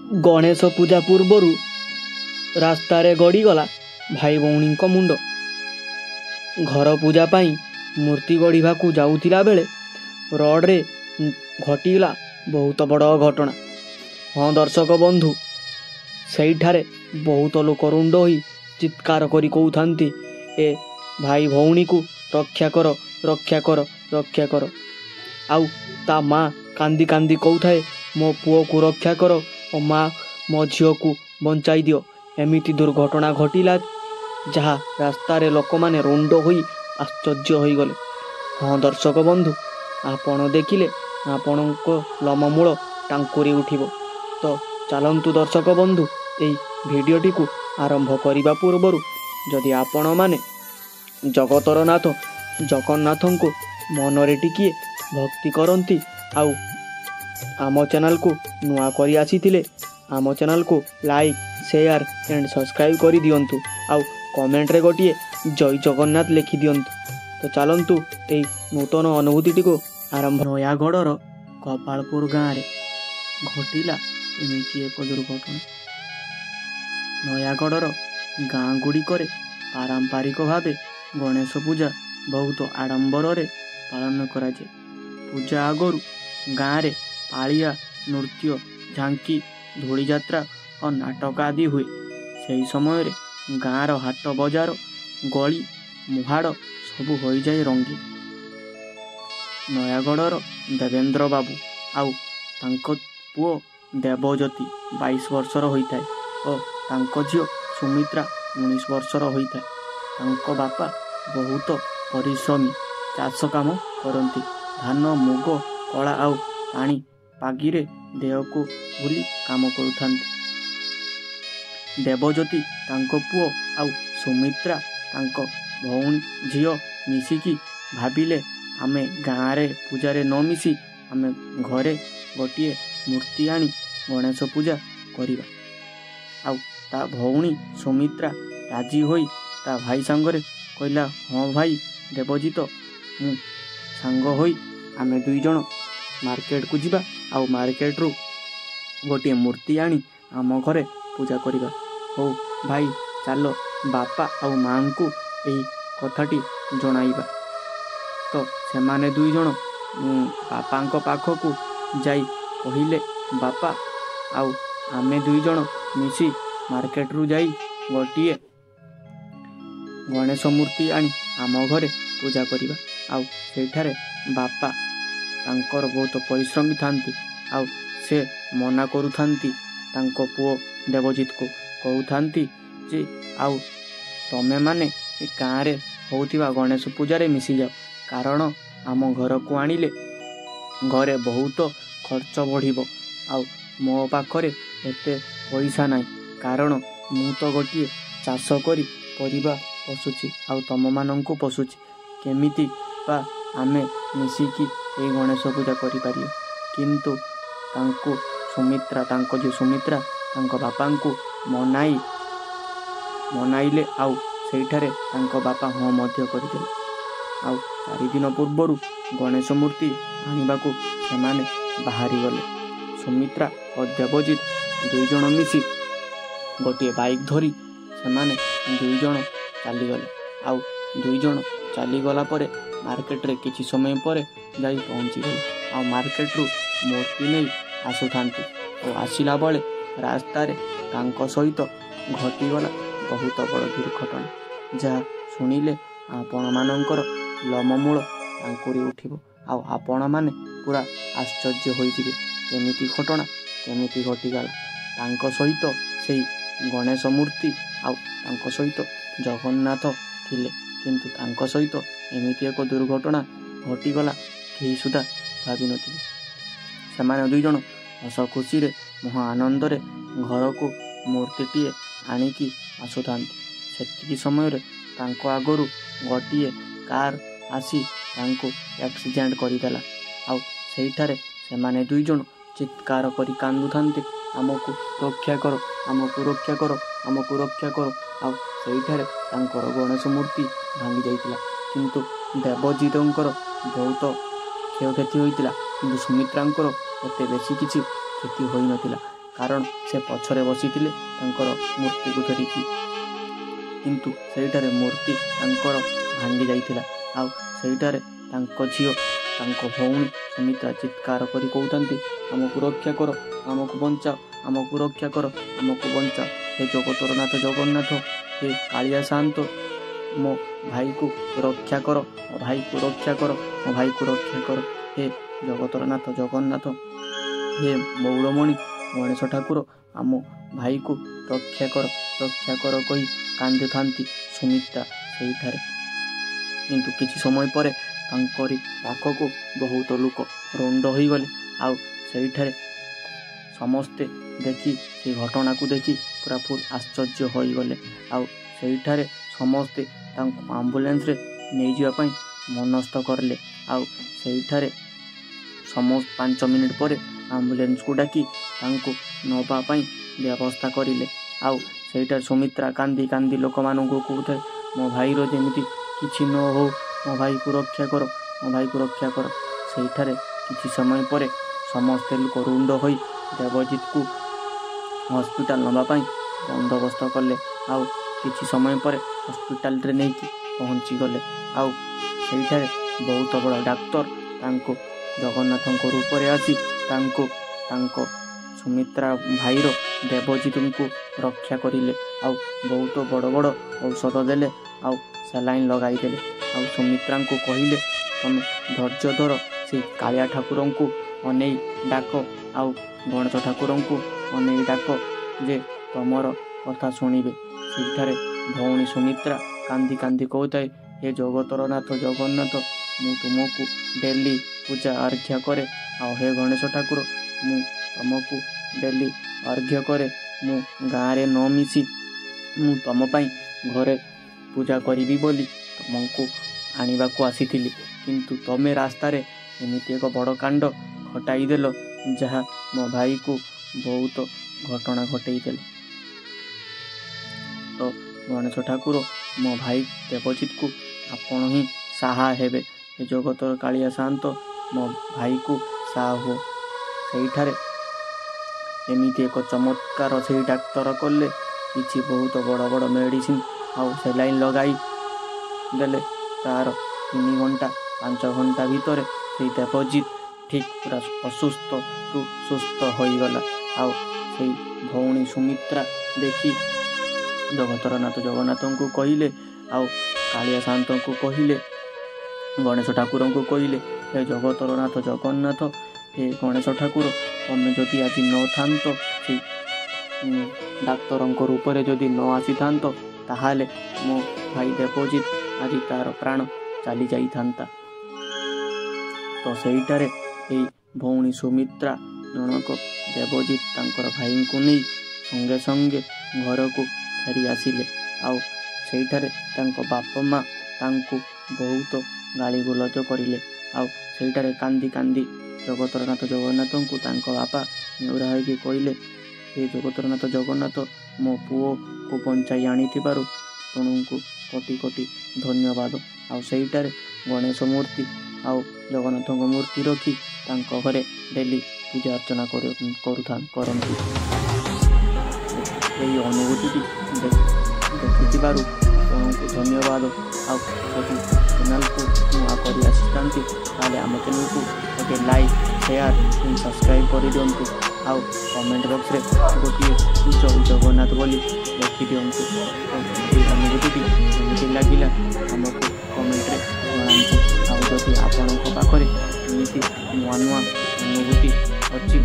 गणेश पूजा पूर्वर रास्तार गड़ीगला भाई भौणी मुंड। घर पूजा पाई मूर्ति गढ़ा जाऊला बेले रोड्रे घटीगला बहुत बड़ घटना। हाँ दर्शक बंधु, सेठारे बहुत लोक रुंड हो चित्कार करी कहते ए भाई भौणी को रक्षा कर रक्षा कर रक्षा कर। आउ ता माँ कांदी कांदी कहूए मो पुओ को रक्षा कर और माँ मो झील को बंचाई दियो। एमिति दुर्घटना घटिला जहाँ रास्तार लोक मैंने रुंड हो आश्चर्य हो गले। हाँ दर्शक बंधु, आपण देखिले आपण लममूल टांकुरी उठिब। तो चलतु दर्शक बंधु यही भिडियोटी को आरंभ करने पूर्वर जदि आपण माने जगतर नाथ जगन्नाथ को मनरे टिकिए भक्ति करती आउ आम चैनल को नुआ करी आसीथिले आम चैनल को लाइक शेयर एंड सब्सक्राइब कर दियंतु। आउ कमेंट रे गोटिए जय जगन्नाथ लिखि दियंतु। तो चलतु यही नूतन अनुभूति को आरंभ। नयागढ़ गोपालपुर गाँव घटिला एमती एक दुर्घटना। नयागढ़ गाँ गुड़िक पारंपरिक भाव गणेश पूजा बहुत आडंबर पालन करा जाए। पूजा आगरू गाँव में पालिया नृत्य झांकी धूली यात्रा और नाटक आदि हुए। सही समय गाँव हाट बजार गली मुहाड़ सबू हो जाए रंगी। नयागढ़ देवेंद्र बाबू आउ तांको पुओ देवज्योति 22 वर्षर होता है और तांको झील सुमित्रा 19 वर्षर होता है। तांको बापा बहुत परिश्रमी चाष काम करती। धान मुग कला आउ पानी पागिरे देह को भूली काम करुथांती। देवज्योति तांको पुओ आउ सुमित्रा तांको भौणी झील मिसिकी भाविले आमे गाँव पूजारे न मिसी आमे घरे गोटे मूर्ति आनी गणेश पूजा करिबा। आउ ता भौणी सुमित्रा राजी होई ता भाई सांगरे कहला हाँ भाई देवजित मु सांग होई आमे दुई जण मार्केट को जिबा आउ मार्केट रू गोटे मूर्ति आनी आम घरे पूजा करिबा। हो भाई चलो बापा आउ माँ को यही कथाटी जणाइबा। तो सेमाने दुई जण बापा पाखक जाई कहिले बापा आउ आमे दुई जण मिसी मार्केट रू जाई गोटे गणेश मूर्ति आनी आम घरे पूजा करिबा। आउ सेठारे बापा तांकर बहुत परिश्रमी थांती आउ से मना करुथांती तांको पुओ देवजित को कहउथांती जे आउ तमे माने गाँव रे होउथिबा गणेश पूजारे मिसी जाओ, कारण आम घर को आनिले घरे बहुत खर्च बढ़िबो। आउ मो पाखरे एते पैसा नाई, कारण मु तो गोटे चाष करी परिबा पोसुची आउ तम मानंकु पोसुची। केमिति बा आमे मिसिकी ए गणेश पूजा करि पारियो। किंतु तांको सुमित्रा तांको जे सुमित्रा तांको बापांकु मनाइले आउ सेठारे तांको बापा हाँ मध्य करदेले। आउ 4 दिन पूर्वर गणेश मूर्ति आनिबाकू सेमाने बाहरी गले। सुमित्रा और देवजित दुई जण मिसी गोटे बाइक धरी सेमाने दुई जण चलीगले। आउ दुई जण चलीगला परे मार्केट रे किछि समय परे जाई पहुँची गले। आउ मार्केट रू मूर्ति नहीं आसुथांती और आसिला बेले रास्तार तांको सहित घटीगला बहुत बड़ दुर्घटना, जहाँ शुणिले आपण मानकर लममूल टांकुरी उठिब। आउ आपण माने पूरा आश्चर्य होइथिबे केमिति घटना केमिति घटिगला। तांको सहित सेई गणेश मूर्ति आउ तांको सहित जगन्नाथ थिले, किंतु तांको सहित एमिति एक दुर्घटना घटिगला केही सुद्धा भाबी नथिबे। सेमाने दुई जण हस खुशी रे महा आनंद रे घर को मूर्तिटीए आनिकी आसुथांती। सेतिकी समय रे तांको आगरू गोटिए कार आसी तांको एक्सीडेंट करिदेला। आउ सेठारे सेमाने दुई जण चित्कार करी कांदुथांती, आमको रक्षा करो आमको रक्षा करो आमको रक्षा करो। आउ सेठारे तांकर गणेश मूर्ति भांगी जाइतिला, किंतु देवजितंकर बहुत क्षयक्षति होइतिला, किंतु सुमित्रांकर एते बेसी किछि क्षति होई नथिला। କାରଣ ସେ ପଛରେ ବସିଥିଲେ ତାଙ୍କର ମୂର୍ତ୍ତିକୁ ଧରିକି। କିନ୍ତୁ ସେଇଠାରେ ମୂର୍ତ୍ତି ତାଙ୍କର ଭାଙ୍ଗି ଯାଇଥିଲା। ଆଉ ସେଇଠାରେ ତାଙ୍କ ଝିଅ, ତାଙ୍କ ଭଉଣୀ ସୁମିତ୍ରା ଚିତ୍କାର କରି କହୁଥାନ୍ତି, ଆମକୁ ରକ୍ଷା କର, ଆମକୁ ବଞ୍ଚାଅ, ଆମକୁ ରକ୍ଷା କର, ଆମକୁ ବଞ୍ଚାଅ। ହେ ଜଗତର ନାଥ ଜଗନ୍ନାଥ, ହେ କାଳିଆ ସାଆନ୍ତ, ମୋ ଭାଇକୁ ରକ୍ଷା କର, ମୋ ଭାଇକୁ ରକ୍ଷା କର, ମୋ ଭାଇକୁ ରକ୍ଷା କର। ହେ ଜଗତର ନାଥ ଜଗନ୍ନାଥ, ହେ ମୌଳମଣି ଗଣେଶ ଠାକୁର, ଆମ ଭାଇକୁ ରକ୍ଷା କର କହି କାନ୍ଦିଥାନ୍ତି ସୁମିତ୍ରା ସେଇଠାରେ। କିନ୍ତୁ କିଛି ସମୟ ପରେ ତାଙ୍କରି ପାଖକୁ ବହୁତ ଲୋକ ରୁଣ୍ଡ ହୋଇଗଲେ। ଆଉ ସେଇଠାରେ ସମସ୍ତେ ଦେଖି ସେ ଘଟଣାକୁ ଦେଖି ପୁରା ଫୁଲ୍ ଆଶ୍ଚର୍ଯ୍ୟ ହୋଇଗଲେ। ଆଉ ସେଇଠାରେ ସମସ୍ତେ ତାଙ୍କୁ ଆମ୍ବୁଲାନ୍ସରେ ନେଇଯିବା ପାଇଁ ମନସ୍ଥ କରିଲେ। ଆଉ ସେଇଠାରେ 5 ମିନିଟ୍ ପରେ ଆମ୍ବୁଲାନ୍ସକୁ ଡାକି ତାଙ୍କୁ ନେବା ପାଇଁ ବ୍ୟବସ୍ଥା କରିଲେ। ଆଉ ସେଇଠାରେ ସୁମିତ୍ରା କାନ୍ଦି କାନ୍ଦି ଲୋକମାନଙ୍କୁ କହୁଥାଏ, ମୋ ଭାଇର ଯେମିତି କିଛି ନ ହଉ, ମୋ ଭାଇକୁ ରକ୍ଷା କର, ମୋ ଭାଇକୁ ରକ୍ଷା କର। ସେଇଠାରେ କିଛି ସମୟ ପରେ ସମସ୍ତେ ଲୋକ ରୁଣ୍ଡ ହୋଇ ଦେବଜିତକୁ ହସ୍ପିଟାଲ ନେବା ପାଇଁ ବନ୍ଦୋବସ୍ତ କଲେ। ଆଉ କିଛି ସମୟ ପରେ ହସ୍ପିଟାଲରେ ନେଇକି ପହଞ୍ଚିଗଲେ। ଆଉ ସେଇଠାରେ ବହୁତ ବଡ଼ ଡାକ୍ତର ତାଙ୍କୁ ଜଗନ୍ନାଥଙ୍କ ରୂପରେ ଆସି ତାଙ୍କ ସୁମିତ୍ରା ଭାଇର ଦେବଜିତଙ୍କୁ ରକ୍ଷା କରିଲେ। ଆଉ ବହୁତ ବଡ଼ ବଡ଼ ଔଷଧ ଦେଲେ, ଆଉ ସାଲାଇନ୍ ଲଗାଇଦେଲେ। ଆଉ ସୁମିତ୍ରାଙ୍କୁ କହିଲେ, ତମେ ଧୈର୍ଯ୍ୟ ଧର, ସେଇ କାଳିଆ ଠାକୁରଙ୍କୁ ଅନେଇ ଡାକ, ଆଉ ଗଣେଶ ଠାକୁରଙ୍କୁ ଅନେଇ ଡାକ ଯେ ତମର କଥା ଶୁଣିବେ। ସେଇଠାରେ ଭଉଣୀ ସୁମିତ୍ରା କାନ୍ଦି କାନ୍ଦି କହୁଥାଏ, ହେ ଜଗତର ନାଥ ଜଗନ୍ନାଥ, ମୁଁ ତୁମକୁ ଡେଲି ପୂଜା ଅର୍ଘ୍ୟ କରେ। ଆଉ ହେ ଗଣେଶ ଠାକୁର, ମୁଁ ତମକୁ ଡେଲି ଅର୍ଘ୍ୟ କରେ। ମୁଁ ଗାଁରେ ନ ମିଶି ମୁଁ ତମ ପାଇଁ ଘରେ ପୂଜା କରିବି ବୋଲି ତମକୁ ଆଣିବାକୁ ଆସିଥିଲି। କିନ୍ତୁ ତମେ ରାସ୍ତାରେ ଏମିତି ଏକ ବଡ଼ କାଣ୍ଡ ଘଟାଇଦେଲ, ଯାହା ମୋ ଭାଇକୁ ବହୁତ ଘଟଣା ଘଟେଇଦେଲ। ତ ଗଣେଶ ଠାକୁର, ମୋ ଭାଇ ଦେବଜିତକୁ ଆପଣ ହିଁ ସାହା ହେବେ। ଏ ଜଗତର କାଳିଆ ସାଆନ୍ତ, ମୋ ଭାଇକୁ ସାହା ହୁଅ। ସେଇଠାରେ ଏମିତି ଏକ ଚମତ୍କାର ସେଇ ଡାକ୍ତର କଲେ, କିଛି ବହୁତ ବଡ଼ ବଡ଼ ମେଡ଼ିସିନ ଆଉ ସେଲାଇନ୍ ଲଗାଇ ଦେଲେ। ତାର 3 ଘଣ୍ଟା 5 ଘଣ୍ଟା ଭିତରେ ସେଇ ଦେବଜିତ ଠିକ୍ ପୁରା ଅସୁସ୍ଥରୁ ସୁସ୍ଥ ହୋଇଗଲା। ଆଉ ସେଇ ଭଉଣୀ ସୁମିତ୍ରା ଦେଖି ଜଗତର ନାଥ ଜଗନ୍ନାଥଙ୍କୁ କହିଲେ, ଆଉ କାଳିଆ ସାଆନ୍ତଙ୍କୁ କହିଲେ, ଗଣେଶ ଠାକୁରଙ୍କୁ କହିଲେ, ହେ ଜଗତର ନାଥ ଜଗନ୍ନାଥ, ହେ ଗଣେଶ ଠାକୁର, ତମେ ଯଦି ଆଜି ନଥାନ୍ତ, ସେଇ ଡାକ୍ତରଙ୍କ ରୂପରେ ଯଦି ନ ଆସିଥାନ୍ତ, ତାହେଲେ ମୋ ଭାଇ ଦେବଜିତ ଆଜି ତାର ପ୍ରାଣ ଚାଲି ଯାଇଥାନ୍ତା। ତ ସେଇଠାରେ ଏଇ ଭଉଣୀ ସୁମିତ୍ରା ଜଣକ ଦେବଜିତ ତାଙ୍କର ଭାଇଙ୍କୁ ନେଇ ସଙ୍ଗେ ସଙ୍ଗେ ଘରକୁ ଫେରି ଆସିଲେ। ଆଉ ସେଇଠାରେ ତାଙ୍କ ବାପା ମା ତାଙ୍କୁ ବହୁତ ଗାଳିଗୁଲଜ କରିଲେ। ଆଉ ସେଇଠାରେ କାନ୍ଦି କାନ୍ଦି ଜଗତର ନାଥ ଜଗନ୍ନାଥଙ୍କୁ ତାଙ୍କ ବାପା ନେହୁରା ହୋଇକି କହିଲେ, ହେ ଜଗତର ନାଥ ଜଗନ୍ନାଥ, ମୋ ପୁଅକୁ ବଞ୍ଚାଇ ଆଣିଥିବାରୁ ତୁମକୁ କୋଟି କୋଟି ଧନ୍ୟବାଦ। ଆଉ ସେଇଠାରେ ଗଣେଶ ମୂର୍ତ୍ତି ଆଉ ଜଗନ୍ନାଥଙ୍କ ମୂର୍ତ୍ତି ରଖି ତାଙ୍କ ଘରେ ଡେଲି ପୂଜା ଅର୍ଚ୍ଚନା କରନ୍ତି। ଏହି ଅନୁଭୂତିଟି ଦେଖିଥିବାରୁ ଆପଣଙ୍କୁ ଧନ୍ୟବାଦ। ଆଉ ଯଦି ଚ୍ୟାନେଲକୁ ନୂଆ କରି ଆସିଥାନ୍ତି, ତାହେଲେ ଆମ ଚ୍ୟାନେଲକୁ ଗୋଟେ ଲାଇକ୍, ସେୟାର, ସବସ୍କ୍ରାଇବ୍ କରିଦିଅନ୍ତୁ। ଆଉ କମେଣ୍ଟ ବକ୍ସରେ ଗୋଟିଏ ଜୟ ଜଗନ୍ନାଥ ବୋଲି ଲେଖିଦିଅନ୍ତୁ। ଏହି ଅନୁଭୂତିଟି କେମିତି ଲାଗିଲା ଆମକୁ କମେଣ୍ଟରେ ଜଣାନ୍ତୁ। ଆଉ ଯଦି ଆପଣଙ୍କ ପାଖରେ ଏମିତି ନୂଆ ନୂଆ ଅନୁଭୂତି ଅଛି